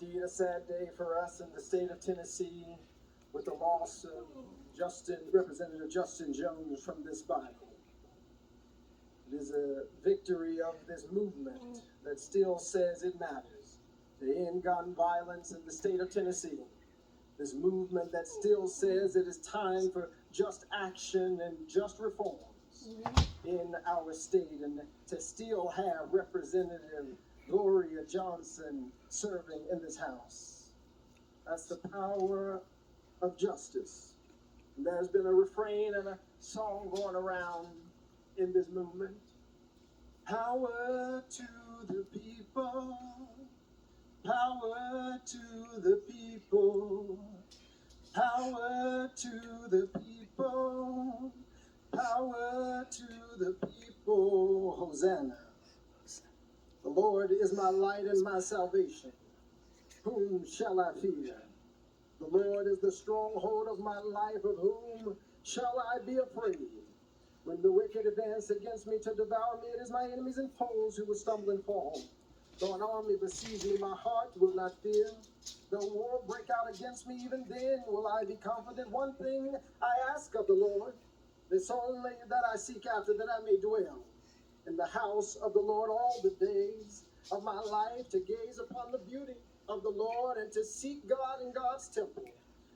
indeed a sad day for us in the state of Tennessee with the loss of Representative Justin Jones from this body. It is a victory of this movement that still says it matters to end gun violence in the state of Tennessee. This movement that still says it is time for just action and just reforms in our state, and to still have Representative Gloria Johnson serving in this House. That's the power of justice. And there's been a refrain and a song going around in this movement. Power to the people, power to the people, power to the people, power to the people. Hosanna. The Lord is my light and my salvation. Whom shall I fear? The Lord is the stronghold of my life. Of whom shall I be afraid? When the wicked advance against me to devour me, it is my enemies and foes who will stumble and fall. Though an army besiege me, my heart will not fear. Though war break out against me, even then will I be confident. One thing I ask of the Lord, this only that I seek after, that I may dwell in the house of the Lord all the days of my life, to gaze upon the beauty of the Lord and to seek God in God's temple.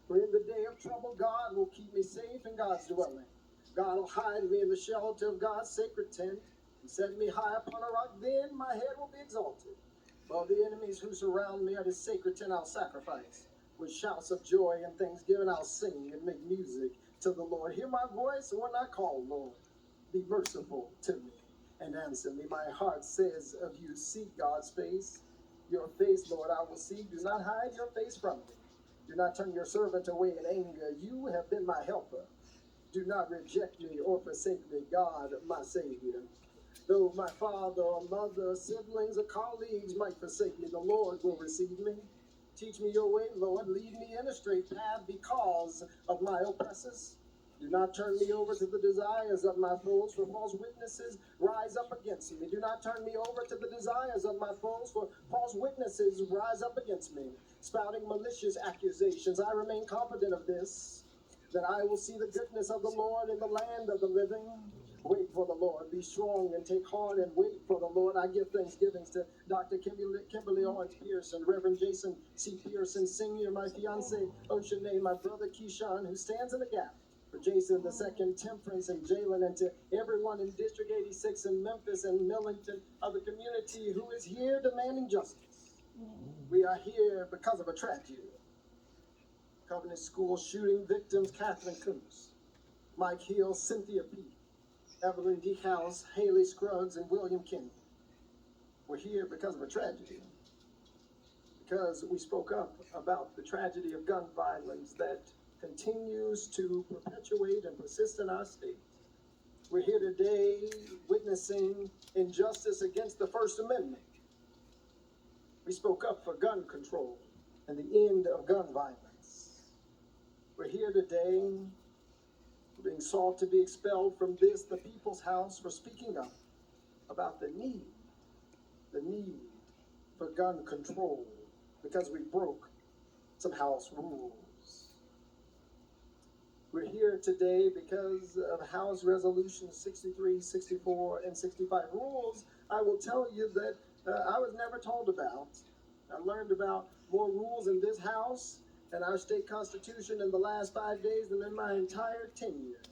For in the day of trouble, God will keep me safe in God's dwelling. God will hide me in the shelter of God's sacred tent and set me high upon a rock. Then my head will be exalted. While the enemies who surround me at his sacred tent I'll sacrifice. With shouts of joy and thanksgiving I'll sing and make music to the Lord. Hear my voice when I call, Lord. Be merciful to me and answer me. My heart says of you, seek God's face. Your face, Lord, I will seek. Do not hide your face from me. Do not turn your servant away in anger. You have been my helper. Do not reject me or forsake me, God, my Savior. Though my father or mother, siblings or colleagues might forsake me, the Lord will receive me. Teach me your way, Lord. Lead me in a straight path because of my oppressors. Do not turn me over to the desires of my foes, for false witnesses rise up against me. Do not turn me over to the desires of my foes, for false witnesses rise up against me, spouting malicious accusations. I remain confident of this, that I will see the goodness of the Lord in the land of the living. Wait for the Lord. Be strong and take heart and wait for the Lord. I give thanksgivings to Dr. Kimberly Owens Pearson, Reverend Jason C. Pearson Sr., my fiance Oceanae, my brother Keyshawn, who stands in the gap for Jason II, Temperance, and Jalen, and to everyone in District 86 in Memphis and Millington of the community who is here demanding justice. We are here because of a tragedy. Covenant School shooting victims Catherine Coombs, Mike Hill, Cynthia Peete, Evelyn D. House, Haley Scruggs, and William Kennedy. We're here because of a tragedy. Because we spoke up about the tragedy of gun violence that continues to perpetuate and persist in our state. We're here today witnessing injustice against the First Amendment. We spoke up for gun control and the end of gun violence. We're here today being sought to be expelled from this, the People's House, for speaking up about the need for gun control because we broke some house rules. We're here today because of House Resolution 63, 64, and 65 rules. I will tell you that I was never told about. I learned about more rules in this House and our state constitution in the last 5 days than in my entire tenure.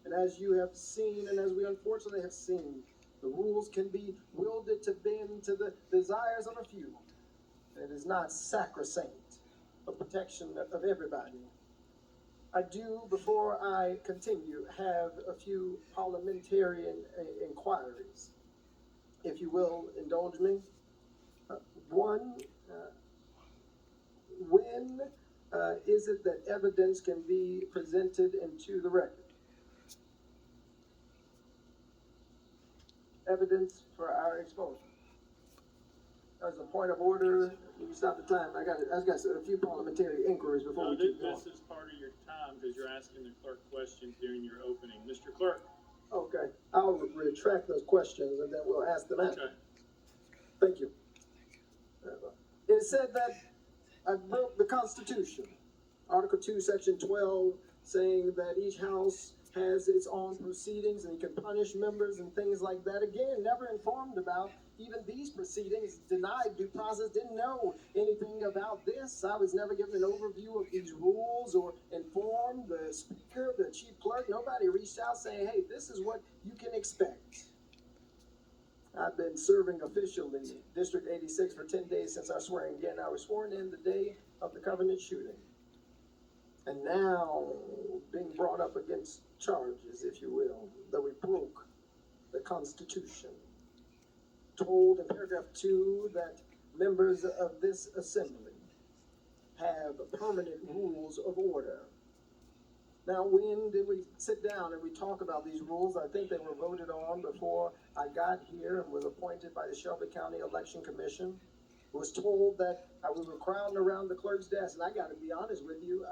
And as you have seen, and as we unfortunately have seen, the rules can be wielded to bend to the desires of a few. It is not sacrosanct for protection of everybody. I do, before I continue, have a few parliamentarian inquiries. If you will indulge me. One, when is it that evidence can be presented into the record? Evidence for our exposure. As a point of order, you stop the time. I got a few parliamentary inquiries before we keep going. This is part of your time because you're asking the clerk questions during your opening. Mr. Clerk. Okay, I'll retract those questions and then we'll ask them after. Okay. Thank you. It is said that I broke the Constitution. Article 2, Section 12, saying that each house has its own proceedings and you can punish members and things like that. Again, never informed about even these proceedings, denied due process, didn't know anything about this. I was never given an overview of these rules or informed the speaker, the chief clerk. Nobody reached out saying, hey, this is what you can expect. I've been serving officially District 86 for 10 days since our swearing in. I was sworn in the day of the Covenant shooting. And now being brought up against charges, if you will, that we broke the Constitution. Told in paragraph 2 that members of this assembly have permanent rules of order. Now, when did we sit down and we talk about these rules? I think they were voted on before I got here and was appointed by the Shelby County Election Commission. Was told that we were crowding around the clerk's desk, and I got to be honest with you,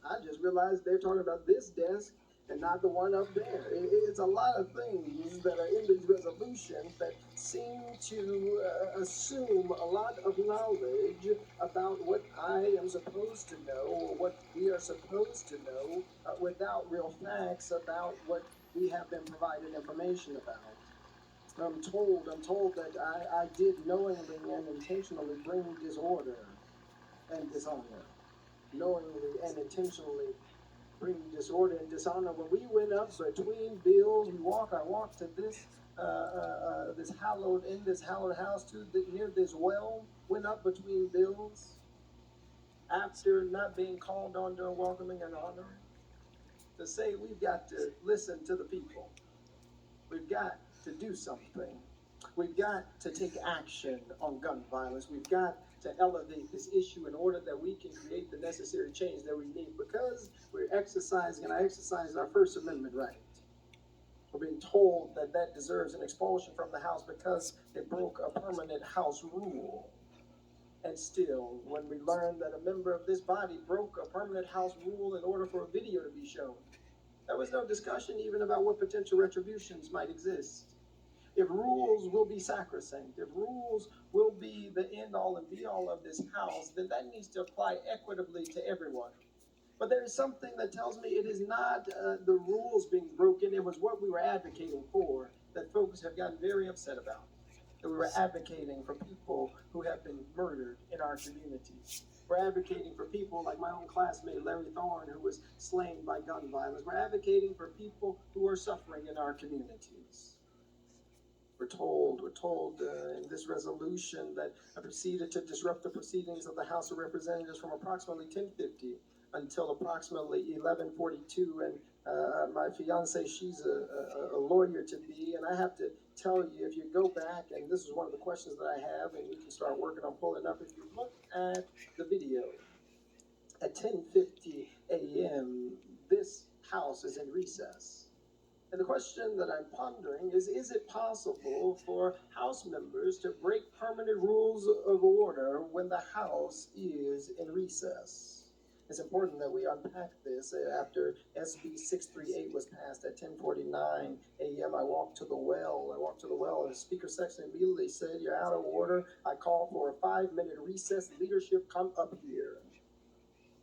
I just realized they're talking about this desk and not the one up there. It's a lot of things that are in these resolutions that seem to assume a lot of knowledge about what I am supposed to know or what we are supposed to know without real facts about what we have been provided information about. I'm told that I did knowingly and intentionally bring disorder and dishonor. Knowingly and intentionally bring disorder and dishonor. When we went up between bills, I walked to this hallowed house near this well, went up between bills after not being called on during welcoming and honoring to say we've got to listen to the people. We've got to do something. We've got to take action on gun violence. We've got to elevate this issue in order that we can create the necessary change that we need, because we're exercising, and I exercised our First Amendment right. We're being told that that deserves an expulsion from the House because it broke a permanent House rule. And still, when we learned that a member of this body broke a permanent House rule in order for a video to be shown, there was no discussion even about what potential retributions might exist. If rules will be sacrosanct, if rules will be the end-all and be-all of this House, then that needs to apply equitably to everyone. But there is something that tells me it is not the rules being broken, it was what we were advocating for that folks have gotten very upset about. That we were advocating for people who have been murdered in our communities. We're advocating for people like my own classmate, Larry Thorne, who was slain by gun violence. We're advocating for people who are suffering in our communities. We're told in this resolution that I proceeded to disrupt the proceedings of the House of Representatives from approximately 10:50 until approximately 11:42. And my fiance, she's a lawyer to be, and I have to tell you, if you go back, and this is one of the questions that I have, and we can start working on pulling up, if you look at the video, at 10:50 a.m., this House is in recess. And the question that I'm pondering is it possible for House members to break permanent rules of order when the House is in recess? It's important that we unpack this. After SB 638 was passed at 10:49 a.m., I walked to the well, and the Speaker Sexton immediately said, "You're out of order. I call for a 5-minute recess. Leadership, come up here."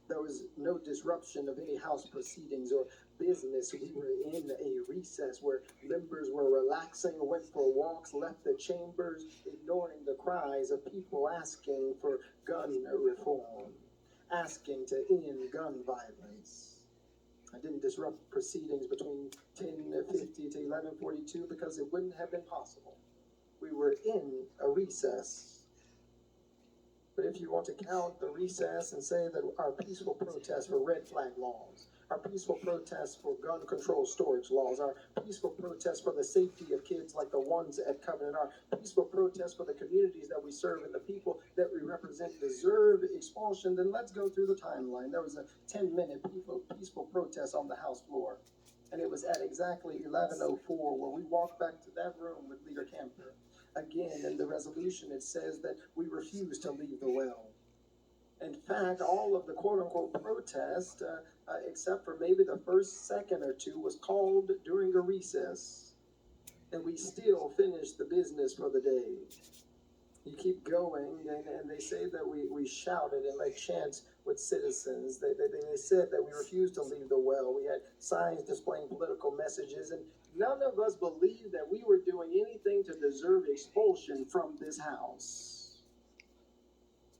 There was no disruption of any House proceedings or business. We were in a recess where members were relaxing, went for walks, left the chambers, ignoring the cries of people asking for gun reform, asking to end gun violence. I didn't disrupt proceedings between 10:50 to 11:42 because it wouldn't have been possible. We were in a recess. But if you want to count the recess and say that our peaceful protests for red flag laws, our peaceful protests for gun control storage laws, our peaceful protests for the safety of kids like the ones at Covenant, our peaceful protests for the communities that we serve and the people that we represent deserve expulsion, then let's go through the timeline. There was a 10-minute peaceful protest on the House floor, and it was at exactly 11:04 where we walked back to that room with Leader Camper. Again, in the resolution, it says that we refuse to leave the well. In fact, all of the quote-unquote protest, except for maybe the first second or two, was called during a recess. And we still finished the business for the day. You keep going, and they say that we shouted and made chants with citizens. They said that we refused to leave the well. We had signs displaying political messages, and none of us believed that we were doing anything to deserve expulsion from this house.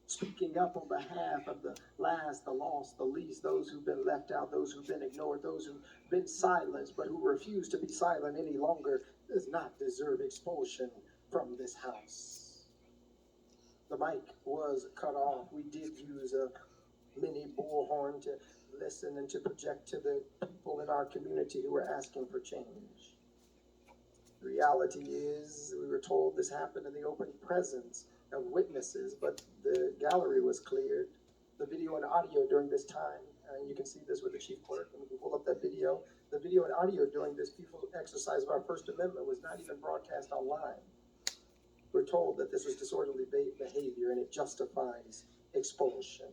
Speaking up on behalf of the last, the lost, the least, those who've been left out, those who've been ignored, those who've been silenced, but who refuse to be silent any longer, does not deserve expulsion from this house. The mic was cut off. We did use a mini bullhorn to listen and to project to the people in our community who were asking for change. The reality is, we were told this happened in the open presence of witnesses, but the gallery was cleared. The video and audio during this time, and you can see this with the chief clerk, and we can pull up that video. The video and audio during this peaceful exercise of our First Amendment was not even broadcast online. We're told that this was disorderly behavior and it justifies expulsion.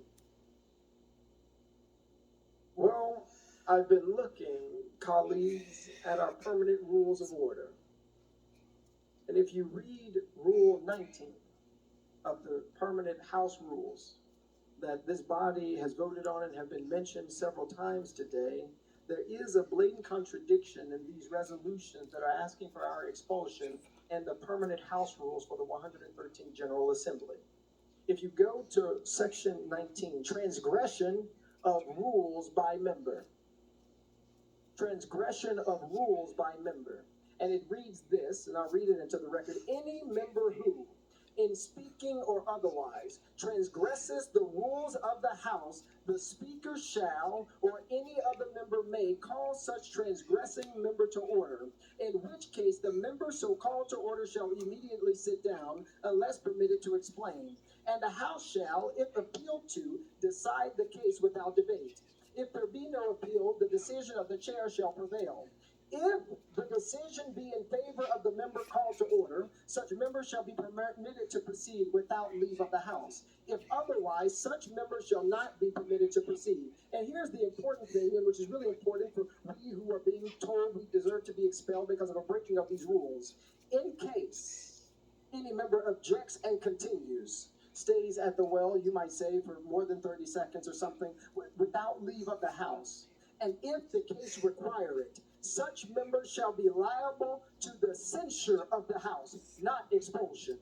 Well, I've been looking, colleagues, at our permanent rules of order. And if you read Rule 19 of the permanent House rules that this body has voted on and have been mentioned several times today, there is a blatant contradiction in these resolutions that are asking for our expulsion and the permanent House rules for the 113th General Assembly. If you go to section 19, transgression of rules by member. Transgression of rules by member. And it reads this, and I'll read it into the record. Any member who, in speaking or otherwise, transgresses the rules of the House, the Speaker shall, or any other member may, call such transgressing member to order, in which case the member so called to order shall immediately sit down, unless permitted to explain. And the House shall, if appealed to, decide the case without debate. If there be no appeal, the decision of the chair shall prevail. If the decision be in favor of the member called to order, such member shall be permitted to proceed without leave of the House. If otherwise, such member shall not be permitted to proceed. And here's the important thing, and which is really important for we who are being told we deserve to be expelled because of a breaking of these rules. In case any member objects and continues, stays at the well, you might say, for more than 30 seconds or something, without leave of the House. And if the case require it, such member shall be liable to the censure of the House, not expulsion.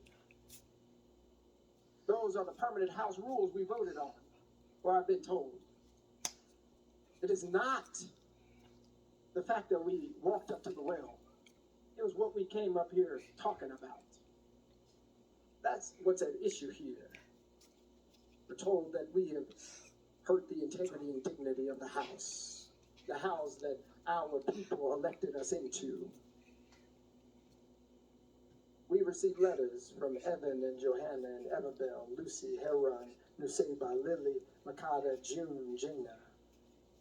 Those are the permanent House rules we voted on, or I've been told. It is not the fact that we walked up to the well. It was what we came up here talking about. That's what's at issue here. We're told that we have hurt the integrity and dignity of the House that our people elected us into. We received letters from Evan and Johanna and Evabel, Lucy, Heron, Nuseba, Lily, Makata, June, Gina.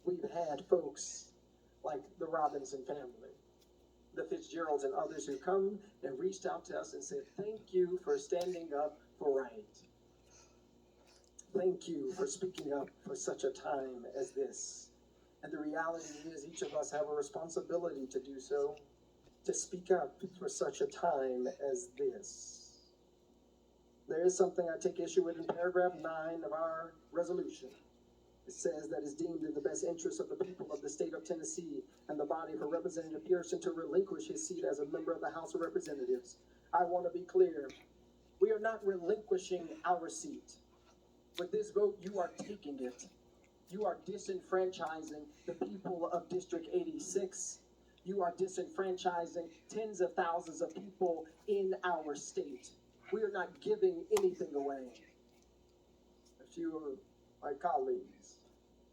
We've had folks like the Robinson family, the Fitzgeralds and others who come and reached out to us and said, thank you for standing up for right. Thank you for speaking up for such a time as this. And the reality is each of us have a responsibility to do so, to speak up for such a time as this. There is something I take issue with in paragraph 9 of our resolution. It says that it's deemed in the best interest of the people of the state of Tennessee and the body for Representative Pearson to relinquish his seat as a member of the House of Representatives. I want to be clear. We are not relinquishing our seat. With this vote, you are taking it. You are disenfranchising the people of District 86. You are disenfranchising tens of thousands of people in our state. We are not giving anything away. A few of my colleagues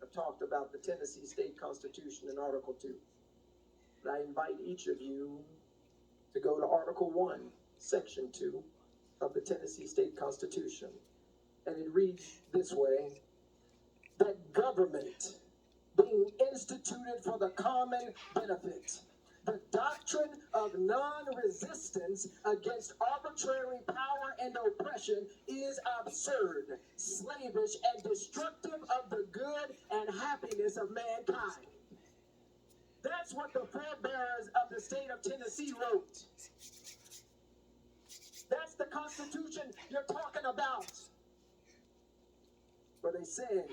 have talked about the Tennessee State Constitution in Article 2. And I invite each of you to go to Article 1, Section 2 of the Tennessee State Constitution. And it reads this way, that government being instituted for the common benefit, the doctrine of non-resistance against arbitrary power and oppression is absurd, slavish, and destructive of the good and happiness of mankind. That's what the forebearers of the state of Tennessee wrote. That's the Constitution you're talking about. Where they said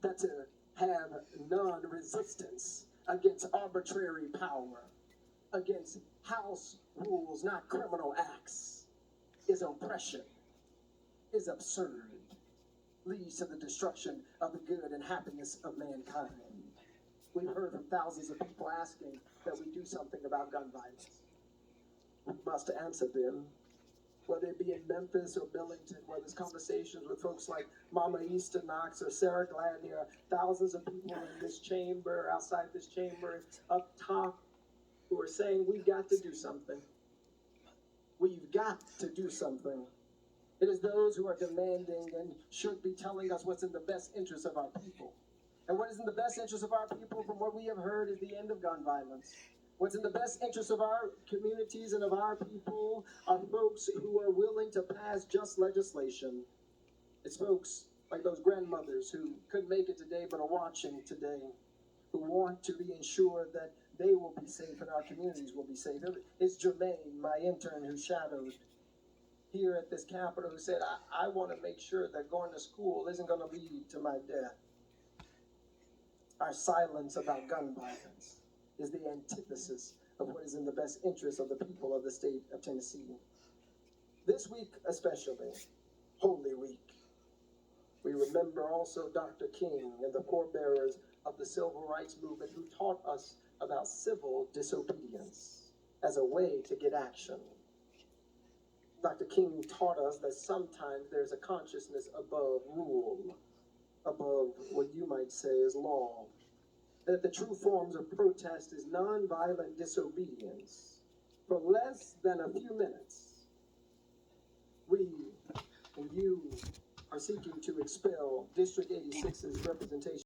that to have non-resistance against arbitrary power, against house rules, not criminal acts, is oppression, is absurd, leads to the destruction of the good and happiness of mankind. We've heard from thousands of people asking that we do something about gun violence. We must answer them, whether it be in Memphis or Billington, where there's conversations with folks like Mama Easter Knox or Sarah Gladney, or thousands of people in this chamber, outside this chamber, up top, who are saying we've got to do something. We've got to do something. It is those who are demanding and should be telling us what's in the best interest of our people. And what is in the best interest of our people, from what we have heard, is the end of gun violence. What's in the best interest of our communities and of our people are folks who are willing to pass just legislation. It's folks like those grandmothers who couldn't make it today but are watching today, who want to be ensured that they will be safe and our communities will be safe. It's Jermaine, my intern, who shadowed here at this Capitol, who said, I want to make sure that going to school isn't going to lead to my death. Our silence about gun violence is the antithesis of what is in the best interest of the people of the state of Tennessee. This week especially, Holy Week, we remember also Dr. King and the forebearers of the civil rights movement who taught us about civil disobedience as a way to get action. Dr. King taught us that sometimes there's a consciousness above rule, above what you might say is law. That the true forms of protest is nonviolent disobedience. For less than a few minutes, we and you are seeking to expel District 86's representation